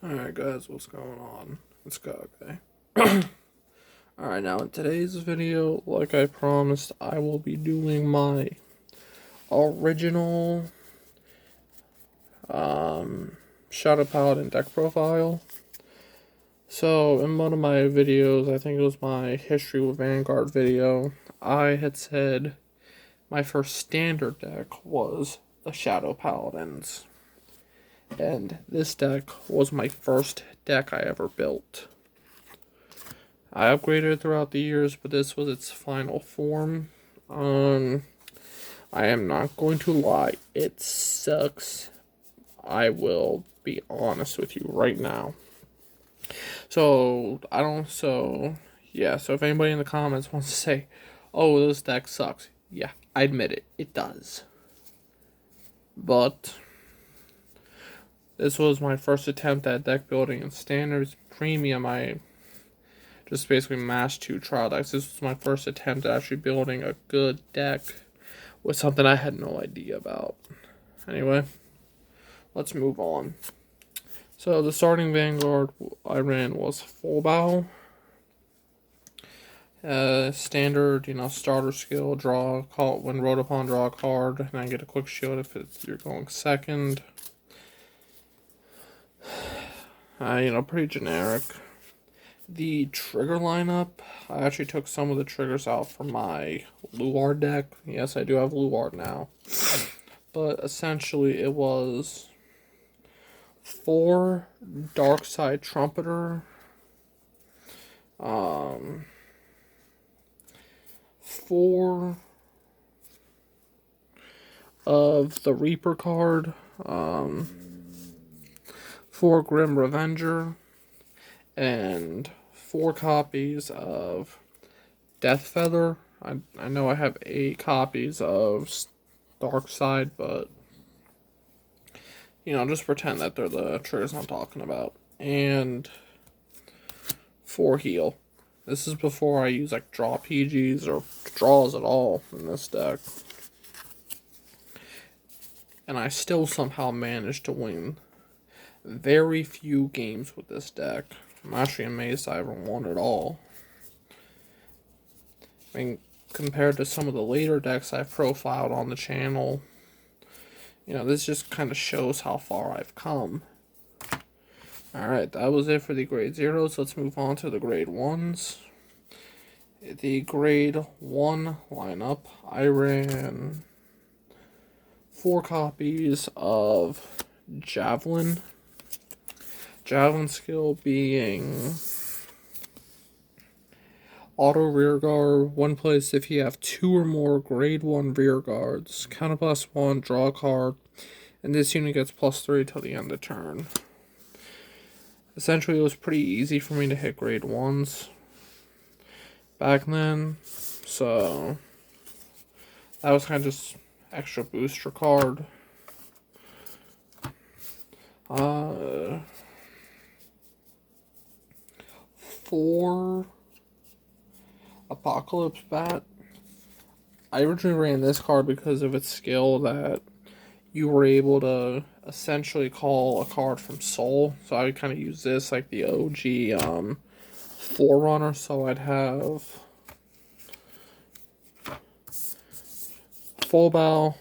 Alright guys, what's going on? Let's go, okay? Alright, now in today's video, like I promised, I will be doing my original Shadow Paladin deck profile. So, in one of my videos, I think it was my History with Vanguard video, I had said my first standard deck was the Shadow Paladins. And this deck was my first deck I ever built. I upgraded throughout the years, but this was its final form. I am not going to lie, it sucks. I will be honest with you right now. So if anybody in the comments wants to say, oh, this deck sucks, yeah, I admit it, it does. But this was my first attempt at deck building in standards. Premium, I just basically mashed 2 trial decks. This was my first attempt at actually building a good deck with something I had no idea about. Anyway, let's move on. So the starting Vanguard I ran was full bow. Standard, starter skill, draw, call when rolled upon, draw a card, and I get a quick shield if you're going second. Pretty generic. The trigger lineup, I actually took some of the triggers out from my Luard deck. Yes, I do have Luard now. But essentially it was 4 Darkside Trumpeter, 4 of the Reaper card, 4 Grim Revenger, and 4 copies of Death Feather. I know I have 8 copies of Darkside, but just pretend that they're the triggers I'm talking about. And 4 heal. This is before I use draw PGs or draws at all in this deck. And I still somehow managed to win very few games with this deck. I'm actually amazed I ever won at all. I mean, compared to some of the later decks I've profiled on the channel, this just kind of shows how far I've come. Alright, that was it for the grade 0s. Let's move on to the grade 1s. The grade 1 lineup, I ran 4 copies of Javelin. Javelin skill being auto rearguard, 1 place if you have 2 or more grade 1 rear guards. Counter +1, draw a card, and this unit gets +3 till the end of turn. Essentially, it was pretty easy for me to hit grade 1s back then, so that was kind of just extra booster card. 4 Apocalypse Bat. I originally ran this card because of its skill that you were able to essentially call a card from Soul. So I would kind of use this like the OG Forerunner. So I'd have full bow,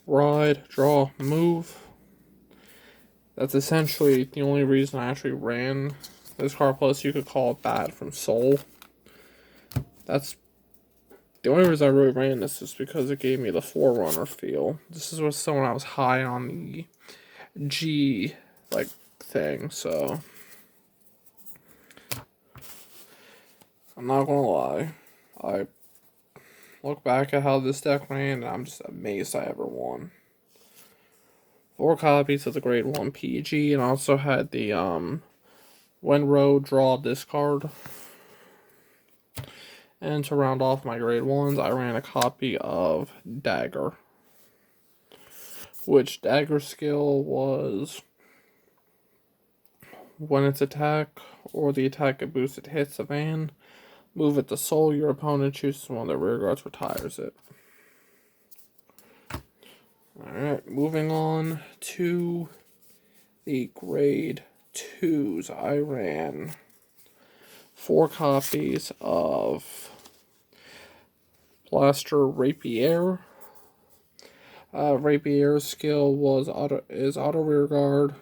ride, draw, move. That's essentially the only reason I actually ran this card. Plus you could call it Bat from Soul. That's the only reason I really ran this is because it gave me the Forerunner feel. This was so when I was high on the G thing, so I'm not gonna lie. I look back at how this deck ran and I'm just amazed I ever won. 4 copies of the grade 1 PG, and also had the when row draw discard. And to round off my grade 1s, I ran a copy of Dagger. Which Dagger skill was when its attack or the attack it boosted hits a van, move it to Soul, your opponent chooses one of their rear guards, retires it. Alright, moving on to the grade twos, I ran 4 copies of Blaster Rapier. Rapier's skill is auto rear guard.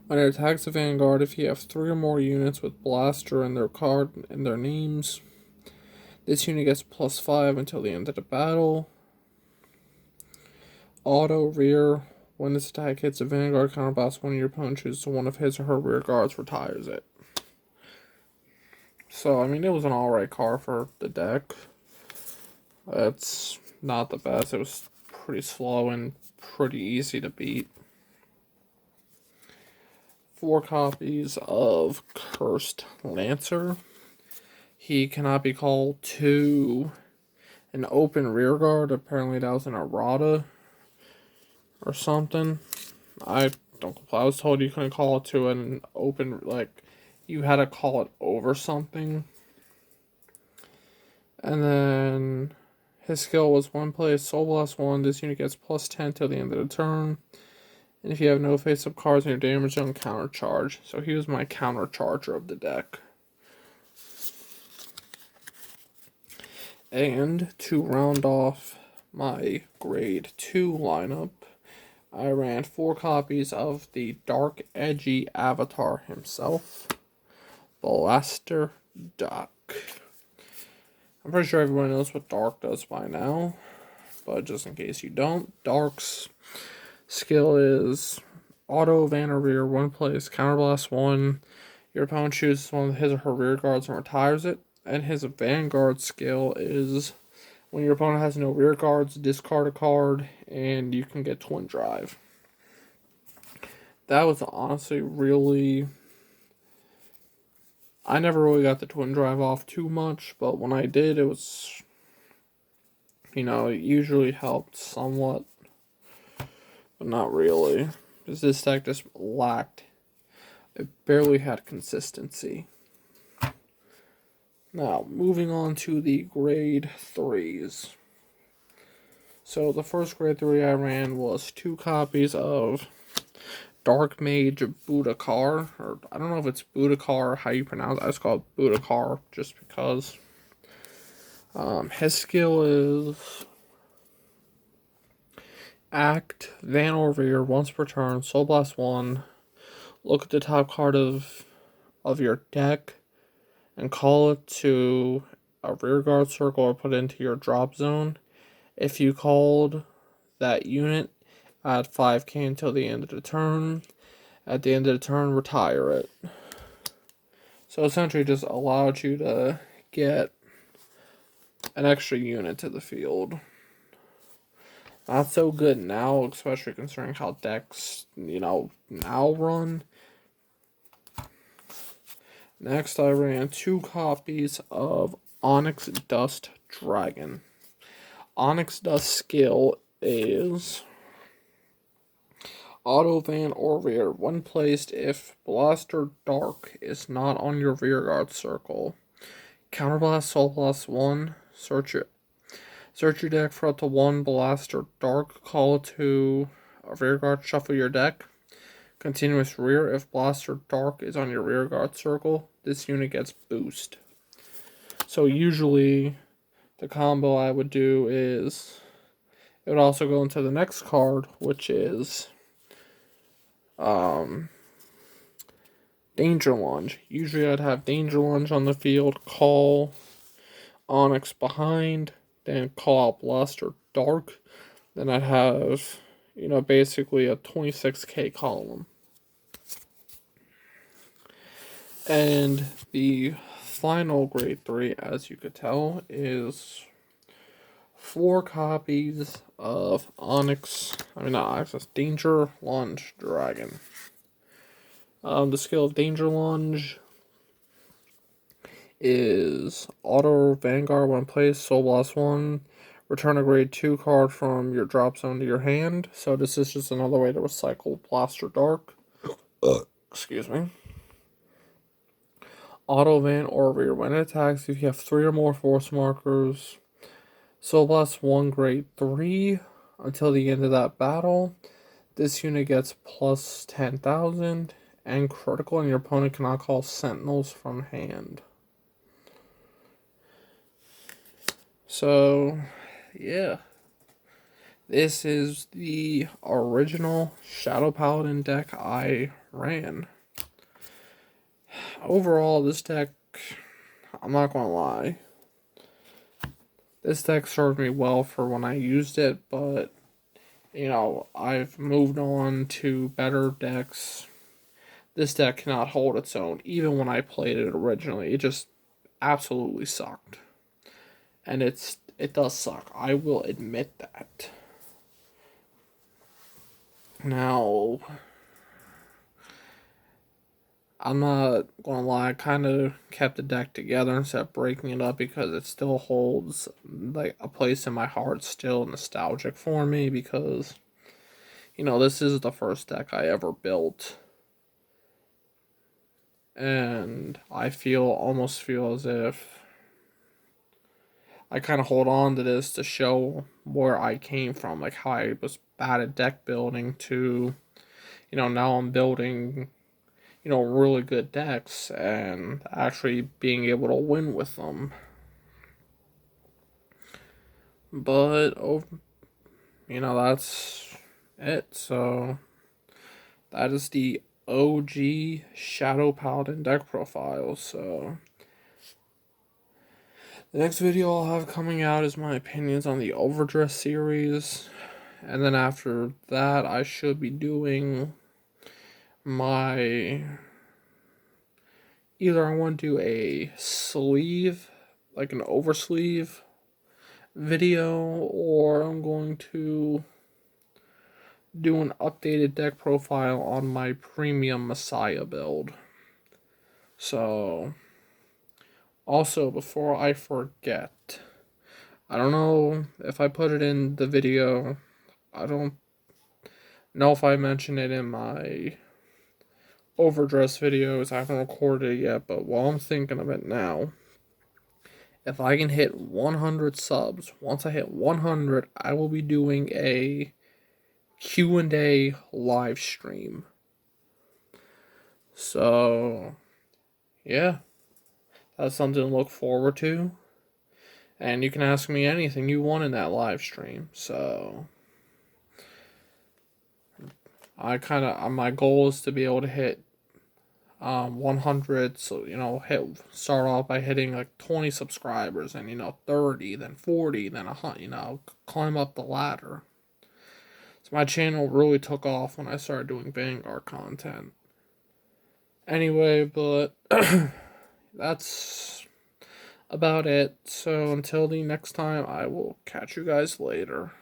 When it attacks a vanguard, if you have 3 or more units with Blaster in their card and their names, this unit gets +5 until the end of the battle. Auto rear. When this attack hits a vanguard, counterblast one of your opponents chooses one of his or her rear guards, retires it. So, I mean, it was an alright card for the deck. It's not the best. It was pretty slow and pretty easy to beat. 4 copies of Cursed Lancer. He cannot be called to an open rear guard. Apparently that was an errata or something. I was told you couldn't call it to an open, like, you had to call it over something. And then his skill was 1 place, Soul Blast 1. This unit gets +10 till the end of the turn. And if you have no face-up cards in your damage zone, counter charge. So he was my counter charger of the deck. And to round off my grade 2 lineup, I ran 4 copies of the Dark Edgy Avatar himself, Blaster Duck. I'm pretty sure everyone knows what Dark does by now, but just in case you don't, Dark's skill is auto van or rear 1 place, counterblast 1. Your opponent chooses one of his or her rear guards and retires it. And his vanguard skill is when your opponent has no rear guards, discard a card, and you can get Twin Drive. That was honestly really... I never really got the Twin Drive off too much, but when I did, it was... it usually helped somewhat, but not really. Because this deck just lacked... It barely had consistency. Now, moving on to the grade 3s. So, the first grade 3 I ran was 2 copies of Dark Mage Budakar. Or, I don't know if it's Budakar, how you pronounce it. I just call it Budakar, just because. His skill is Act, Van or Rear, once per turn, Soul Blast 1. Look at the top card of your deck and call it to a rearguard circle or put it into your drop zone. If you called that unit, add 5k until the end of the turn. At the end of the turn, retire it. So essentially just allowed you to get an extra unit to the field. Not so good now, especially considering how decks, now run. Next, I ran 2 copies of Onyx Dust Dragon. Onyx Dust skill is auto van or rear. When placed, if Blaster Dark is not on your rear guard circle, counterblast Soul Blast 1. Search your deck for up to 1 Blaster Dark. Call it to a rear guard. Shuffle your deck. Continuous rear. If Blaster Dark is on your rear guard circle, this unit gets boost. So usually the combo I would do is it would also go into the next card, which is Danger Lunge. Usually I'd have Danger Lunge on the field, call Onyx behind, then call out Blaster Dark. Then I'd have, basically a 26k column. And the final grade 3, as you could tell, is 4 copies of Danger Lunge Dragon. The skill of Danger Lunge is auto Vanguard when placed, Soul Blast 1. Return a grade 2 card from your drop zone to your hand. So this is just another way to recycle Blaster Dark. Excuse me. Auto van or rear. When it attacks, if you have 3 or more force markers, Soul Blast 1 grade 3 until the end of that battle. This unit gets plus 10,000 and critical, and your opponent cannot call sentinels from hand. So, yeah. This is the original Shadow Paladin deck I ran. Overall, this deck, I'm not gonna lie, this deck served me well for when I used it, but, you know, I've moved on to better decks. This deck cannot hold its own, even when I played it originally. It just absolutely sucked. And it does suck. I will admit that. Now, I'm not gonna lie, I kind of kept the deck together instead of breaking it up because it still holds like a place in my heart, still nostalgic for me because, you know, this is the first deck I ever built. And I almost feel as if I kind of hold on to this to show where I came from, like how I was bad at deck building to, you know, now I'm building, you know, really good decks and actually being able to win with them. But, oh, you know, that's it. So, that is the OG Shadow Paladin deck profile. So, the next video I'll have coming out is my opinions on the Overdress series. And then after that, I should be doing my... Either I want to do a sleeve, like an oversleeve video, or I'm going to do an updated deck profile on my premium Messiah build. So, also, before I forget, I don't know if I put it in the video. I don't know if I mentioned it in my overdress videos. I haven't recorded it yet, but while I'm thinking of it now, if I can hit 100 subs, once I hit 100, I will be doing a Q&A live stream. So, yeah, that's something to look forward to. And you can ask me anything you want in that live stream. So, my goal is to be able to hit 100. So, you know, start off by hitting like 20 subscribers, and, you know, 30, then 40, then 100, you know, climb up the ladder. So my channel really took off when I started doing Vanguard content. Anyway, but that's about it. So until the next time, I will catch you guys later.